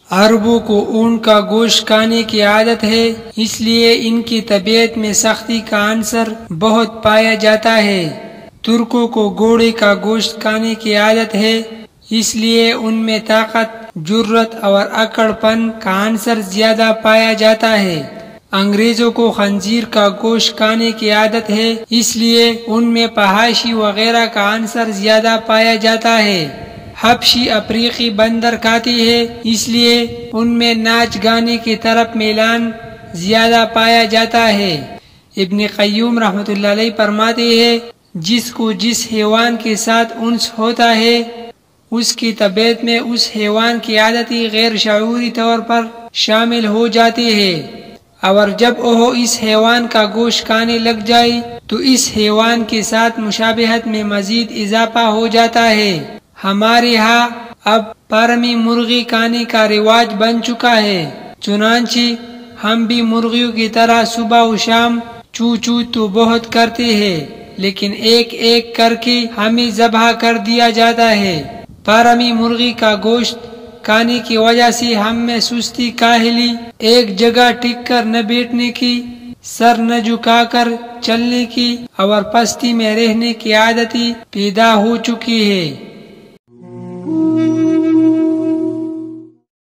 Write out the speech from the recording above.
عربوں کو اونٹ کا گوشت کھانے کی عادت ہے، اس لیے ان کی طبیعت میں سختی کا عنصر بہت پایا جاتا ہے۔ ترکوں کو گھوڑے کا گوشت کھانے کی عادت ہے، اس لیے ان میں طاقت، جرأت اور اکڑ پن کا عنصر زیادہ پایا جاتا ہے۔ انگریزوں کو خنزیر کا گوشت کھانے کی عادت ہے، اس لیے ان میں فحاشی وغیرہ کا عنصر زیادہ پایا جاتا ہے۔ حبشی افریقی بندر کھاتی ہے، اس لیے ان میں ناچ گانے کی طرف میلان زیادہ پایا جاتا ہے۔ ابن قیم رحمۃ اللہ علیہ فرماتے ہیں، جس کو جس حیوان کے ساتھ انس ہوتا ہے، اس کی طبیعت میں اس حیوان کی عادتی غیر شعوری طور پر شامل ہو جاتی ہے، اور جب وہ اس حیوان کا گوشت کھانے لگ جائے تو اس حیوان کے ساتھ مشابہت میں مزید اضافہ ہو جاتا ہے۔ ہمارے ہاں اب فارمی مرغی کھانے کا رواج بن چکا ہے، چنانچہ ہم بھی مرغیوں کی طرح صبح و شام چو چو تو بہت کرتے ہیں، لیکن ایک ایک کر کے ہمیں ذبح کر دیا جاتا ہے۔ فارمی مرغی کا گوشت کھانے کی وجہ سے ہم میں سستی، کاہلی، ایک جگہ ٹک کر نہ بیٹھنے کی، سر نہ جھکا کر چلنے کی اور پستی میں رہنے کی عادت پیدا ہو چکی ہے۔